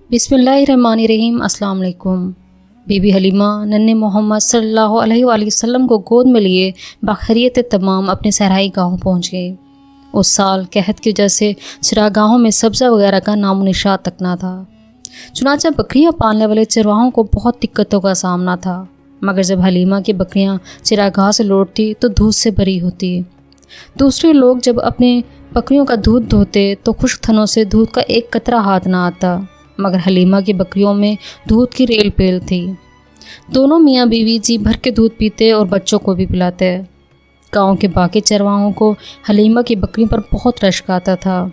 بسم اللہ الرحمن الرحیم۔ السلام علیکم۔ بی بی حلیمہ ننھے محمد صلی اللہ علیہ وآلہ وسلم کو گود میں لیے باخیریت تمام اپنے صحرائی گاہوں پہنچ گئے۔ اس سال قحط کی وجہ سے چراگاہوں میں سبزہ وغیرہ کا نام و نشان تک نہ تھا، چنانچہ بکریاں پالنے والے چرواہوں کو بہت دقتوں کا سامنا تھا، مگر جب حلیمہ کی بکریاں چراگاہ سے لوٹتی تو دودھ سے بری ہوتی۔ دوسرے لوگ جب اپنے بکریوں کا دودھ دھوتے تو خشک تھنوں سے دودھ کا ایک قطرہ ہاتھ نہ آتا، مگر حلیمہ کی بکریوں میں دودھ کی ریل پیل تھی۔ دونوں میاں بیوی جی بھر کے دودھ پیتے اور بچوں کو بھی پلاتے۔ گاؤں کے باقی چرواہوں کو حلیمہ کی بکریوں پر بہت رشک آتا تھا۔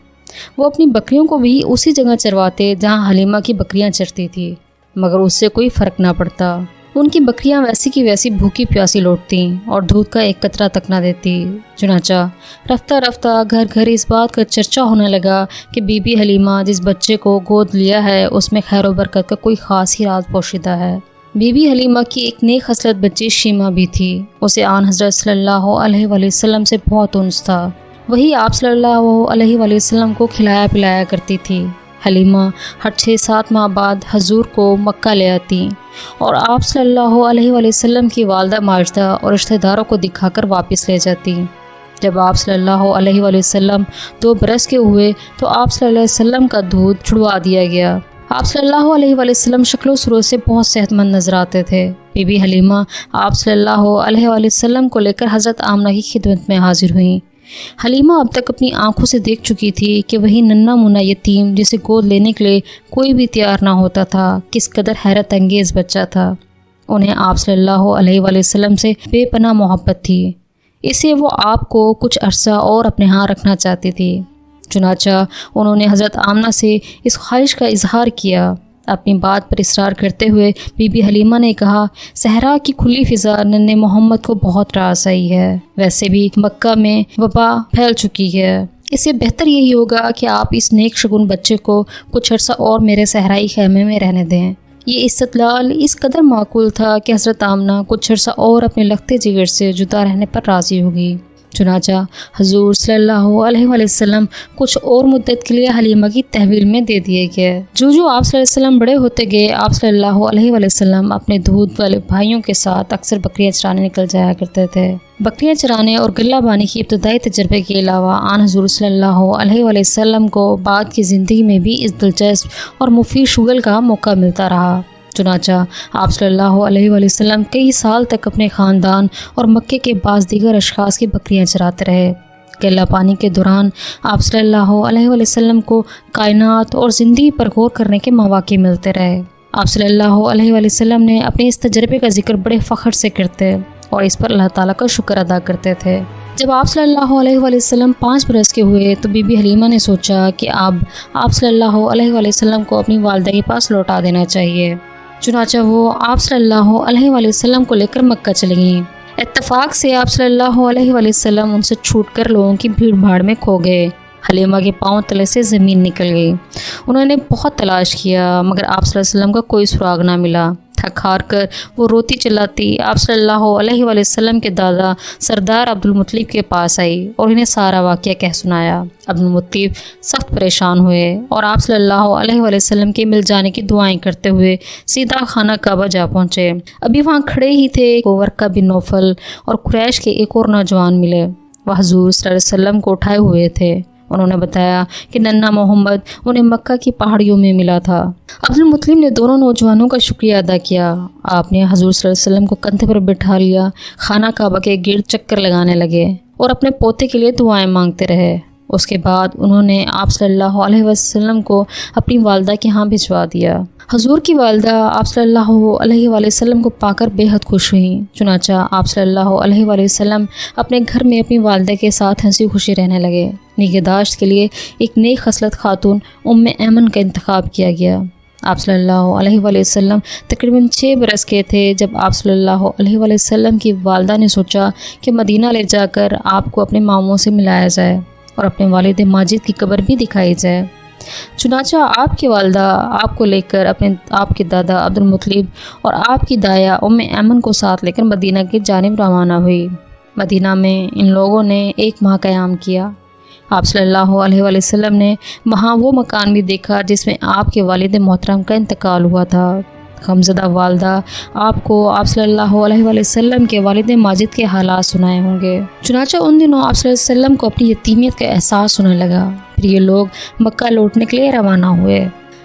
وہ اپنی بکریوں کو بھی اسی جگہ چرواتے جہاں حلیمہ کی بکریاں چرتی تھیں، مگر اس سے کوئی فرق نہ پڑتا۔ ان کی بکریاں ویسی کی ویسی بھوکی پیاسی لوٹتیں اور دودھ کا ایک قطرہ تک نہ دیتی۔ چنانچہ رفتہ رفتہ گھر گھر اس بات کا چرچا ہونے لگا کہ بی بی حلیمہ جس بچے کو گود لیا ہے اس میں خیر و برکت کا کوئی خاص ہی راز پوشیدہ ہے۔ بی بی حلیمہ کی ایک نیک خصلت بچی شیمہ بھی تھی۔ اسے آن حضرت صلی اللہ علیہ وآلہ وسلم سے بہت انس تھا۔ وہی آپ صلی اللہ علیہ وآلہ وسلم کو کھلایا پلایا کرتی تھی۔ حلیمہ ہر 6-7 ماہ بعد حضور کو مکہ لے آتی اور آپ صلی اللہ علیہ وآلہ وسلم کی والدہ ماجدہ اور رشتہ داروں کو دکھا کر واپس لے جاتی۔ جب آپ صلی اللہ علیہ وآلہ وسلم 2 برس کے ہوئے تو آپ صلی اللہ علیہ وسلم کا دودھ چھڑوا دیا گیا۔ آپ صلی اللہ علیہ وآلہ وسلم شکل و صورت سے بہت صحت مند نظر آتے تھے۔ بی بی حلیمہ آپ صلی اللہ علیہ وآلہ وسلم کو لے کر حضرت آمنہ کی خدمت میں حاضر ہوئیں۔ حلیمہ اب تک اپنی آنکھوں سے دیکھ چکی تھی کہ وہی ننھا منھا یتیم جسے گود لینے کے لیے کوئی بھی تیار نہ ہوتا تھا کس قدر حیرت انگیز بچہ تھا۔ انہیں آپ صلی اللہ علیہ وآلہ وسلم سے بے پناہ محبت تھی، اس لیے وہ آپ کو کچھ عرصہ اور اپنے ہاں رکھنا چاہتی تھی۔ چنانچہ انہوں نے حضرت آمنہ سے اس خواہش کا اظہار کیا۔ اپنی بات پر اصرار کرتے ہوئے بی بی حلیمہ نے کہا، صحرا کی کھلی فضا ننھے محمد کو بہت راس آئی ہے، ویسے بھی مکہ میں وبا پھیل چکی ہے، اس سے بہتر یہی ہوگا کہ آپ اس نیک شگون بچے کو کچھ عرصہ اور میرے صحرائی خیمے میں رہنے دیں۔ یہ استدلال اس قدر معقول تھا کہ حضرت آمنہ کچھ عرصہ اور اپنے لختے جگر سے جدا رہنے پر راضی ہوگی۔ چنانچہ حضور صلی اللہ علیہ وآلہ وسلم کچھ اور مدت کے لیے حلیمہ کی تحویل میں دے دیے گئے۔ جو آپ صلی اللہ علیہ وسلم بڑے ہوتے گئے، آپ صلی اللہ علیہ وآلہ وسلم اپنے دودھ والے بھائیوں کے ساتھ اکثر بکریاں چرانے نکل جایا کرتے تھے۔ بکریاں چرانے اور غلہ بانی کی ابتدائی تجربے کے علاوہ آن حضور صلی اللہ علیہ وآلہ وسلم کو بعد کی زندگی میں بھی اس دلچسپ اور مفید شغل کا موقع ملتا رہا۔ چنانچہ آپ صلی اللہ علیہ وآلہ وسلم کئی سال تک اپنے خاندان اور مکے کے بعض دیگر اشخاص کی بکریاں چراتے رہے۔ غلہ پانی کے دوران آپ صلی اللہ علیہ وآلہ وسلم کو کائنات اور زندگی پر غور کرنے کے مواقع ملتے رہے۔ آپ صلی اللہ علیہ وآلہ وسلم نے اپنے اس تجربے کا ذکر بڑے فخر سے کرتے اور اس پر اللہ تعالیٰ کا شکر ادا کرتے تھے۔ جب آپ صلی اللہ علیہ وآلہ وسلم 5 برس کے ہوئے تو بی بی حلیمہ نے سوچا کہ اب آپ صلی اللہ علیہ وآلہ وسلم کو اپنی والدہ کے پاس لوٹا دینا چاہیے۔ چنانچہ وہ آپ صلی اللہ علیہ وآلہ وسلم کو لے کر مکہ چلی گئیں۔ اتفاق سے آپ صلی اللہ علیہ وآلہ وسلم ان سے چھوٹ کر لوگوں کی بھیڑ بھاڑ میں کھو گئے۔ حلیمہ کے پاؤں تلے سے زمین نکل گئی۔ انہوں نے بہت تلاش کیا مگر آپ صلی اللہ علیہ وسلم کا کوئی سراغ نہ ملا۔ تھک ہار کر وہ روتی چلاتی آپ صلی اللہ علیہ وآلہ وسلم کے دادا سردار عبدالمطلب کے پاس آئی اور انہیں سارا واقعہ کہہ سنایا۔ عبدالمطلب سخت پریشان ہوئے اور آپ صلی اللہ علیہ وآلہ وسلم کے مل جانے کی دعائیں کرتے ہوئے سیدھا خانہ کعبہ جا پہنچے۔ ابھی وہاں کھڑے ہی تھے کہ ورقہ بن نوفل اور قریش کے ایک اور نوجوان ملے۔ وہ حضور صلی اللہ علیہ وسلم کو اٹھائے ہوئے تھے۔ انہوں نے بتایا کہ ننھا محمد انہیں مکہ کی پہاڑیوں میں ملا تھا۔ عبدالمطلب نے دونوں نوجوانوں کا شکریہ ادا کیا۔ آپ نے حضور صلی اللہ علیہ وسلم کو کندھے پر بٹھا لیا، خانہ کعبہ کے گرد چکر لگانے لگے اور اپنے پوتے کے لیے دعائیں مانگتے رہے۔ اس کے بعد انہوں نے آپ صلی اللہ علیہ وسلم کو اپنی والدہ کے ہاں بھجوا دیا۔ حضور کی والدہ آپ صلی اللہ علیہ وآلہ وسلم کو پا کر بے حد خوش ہوئیں۔ چنانچہ آپ صلی اللہ علیہ وآلہ وسلم اپنے گھر میں اپنی والدہ کے ساتھ ہنسی خوشی رہنے لگے۔ نگہداشت کے لیے ایک نیک خصلت خاتون ایمن کا انتخاب کیا گیا۔ آپ صلی اللہ علیہ وآلہ وسلم تقریباً 6 برس کے تھے جب آپ صلی اللہ علیہ وآلہ وسلم کی والدہ نے سوچا کہ مدینہ لے جا کر آپ کو اپنے ماموں سے ملایا جائے اور اپنے والد ماجد کی قبر بھی دکھائی جائے۔ چنانچہ آپ کی والدہ آپ کو لے کر آپ کے دادا عبدالمطلب اور آپ کی دایا ایمن کو ساتھ لے کر مدینہ کی جانب روانہ ہوئی۔ مدینہ میں ان لوگوں نے 1 ماہ قیام کیا۔ آپ صلی اللہ علیہ وآلہ وسلم نے وہاں وہ مکان بھی دیکھا جس میں آپ کے والد محترم کا انتقال ہوا تھا۔ غمزدہ والدہ آپ کو آپ صلی اللہ علیہ وآلہ وسلم کے والد ماجد کے حالات سنائے ہوں گے۔ چنانچہ ان دنوں آپ صلی اللہ علیہ وسلم کو اپنی یتیمیت کا احساس ہونے لگا۔ پھر یہ لوگ مکہ لوٹنے کے لیے روانہ ہوئے،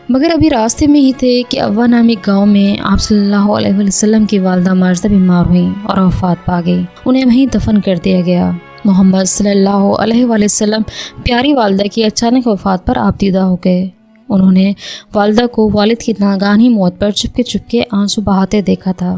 مگر ابھی راستے میں ہی تھے کہ ابا نامی گاؤں میں آپ صلی اللہ علیہ وآلہ وسلم کی والدہ ماجدہ بیمار ہوئیں اور وفات پا گئی۔ انہیں وہیں دفن کر دیا گیا۔ محمد صلی اللہ علیہ وآلہ وسلم پیاری والدہ کی اچانک وفات پر آپ دیدہ ہو گئے۔ انہوں نے والدہ کو والد کی ناگہانی موت پر چپکے آنسو بہاتے دیکھا تھا۔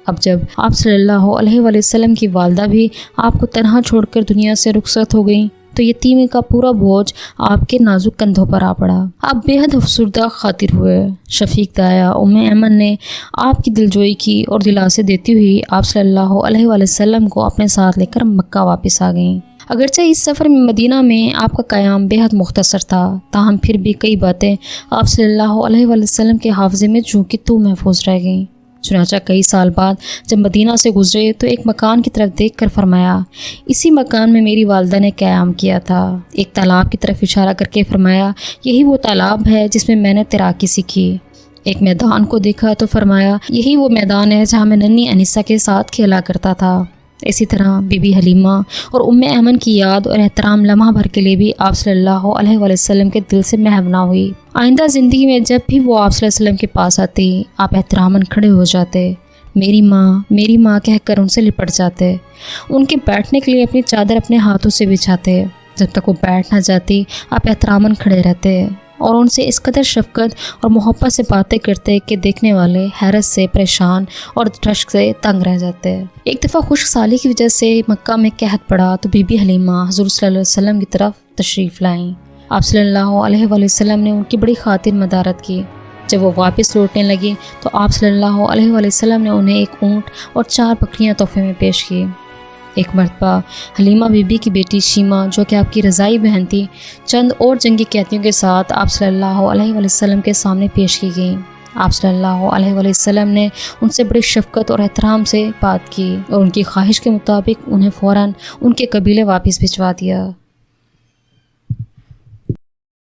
اب جب آپ صلی اللہ علیہ وآلہ وسلم کی والدہ بھی آپ کو تنہا چھوڑ کر دنیا سے رخصت ہو گئیں تو یتیمی کا پورا بوجھ آپ کے نازک کندھوں پر آ پڑا۔ آپ بے حد افسردہ خاطر ہوئے۔ شفیق دایا ام ایمن نے آپ کی دلجوئی کی اور دلاسے دیتی ہوئی آپ صلی اللہ علیہ وآلہ وسلم کو اپنے ساتھ لے کر مکہ واپس آ گئیں۔ اگرچہ اس سفر میں مدینہ میں آپ کا قیام بے حد مختصر تھا، تاہم پھر بھی کئی باتیں آپ صلی اللہ علیہ وآلہ وسلم کے حافظے میں جوں کی توں محفوظ رہ گئیں۔ چنانچہ کئی سال بعد جب مدینہ سے گزرے تو ایک مکان کی طرف دیکھ کر فرمایا، اسی مکان میں میری والدہ نے قیام کیا تھا۔ ایک تالاب کی طرف اشارہ کر کے فرمایا، یہی وہ تالاب ہے جس میں نے تیراکی سیکھی۔ ایک میدان کو دیکھا تو فرمایا، یہی وہ میدان ہے جہاں میں ننھی انیسہ کے ساتھ کھیلا کرتا تھا۔ اسی طرح بی بی حلیمہ اور ام ایمن کی یاد اور احترام لمحہ بھر کے لیے بھی آپ صلی اللہ علیہ وآلہ وسلم کے دل سے محو نہ ہوئی۔ آئندہ زندگی میں جب بھی وہ آپ صلی اللہ علیہ وسلم کے پاس آتی، آپ احتراماً کھڑے ہو جاتے، میری ماں کہہ کر ان سے لپٹ جاتے، ان کے بیٹھنے کے لیے اپنی چادر اپنے ہاتھوں سے بچھاتے۔ جب تک وہ بیٹھ نہ جاتی آپ احتراماً کھڑے رہتے اور ان سے اس قدر شفقت اور محبت سے باتیں کرتے کہ دیکھنے والے حیرت سے پریشان اور رشک سے تنگ رہ جاتے۔ ایک دفعہ خشک سالی کی وجہ سے مکہ میں قحط پڑا تو بی بی حلیمہ حضور صلی اللہ علیہ وسلم کی طرف تشریف لائیں۔ آپ صلی اللہ علیہ وآلہ وسلم نے ان کی بڑی خاطر مدارت کی۔ جب وہ واپس لوٹنے لگی تو آپ صلی اللہ علیہ وآلہ وسلم نے انہیں ایک اونٹ اور 4 بکریاں تحفے میں پیش کی۔ ایک مرتبہ حلیمہ بی بی کی بیٹی شیمہ جو کہ آپ کی رضائی بہن تھی، چند اور جنگی قیدیوں کے ساتھ آپ صلی اللہ علیہ وآلہ وسلم کے سامنے پیش کی گئیں۔ آپ صلی اللہ علیہ وآلہ وسلم نے ان سے بڑی شفقت اور احترام سے بات کی اور ان کی خواہش کے مطابق انہیں فوراً ان کے قبیلے واپس بھجوا دیا۔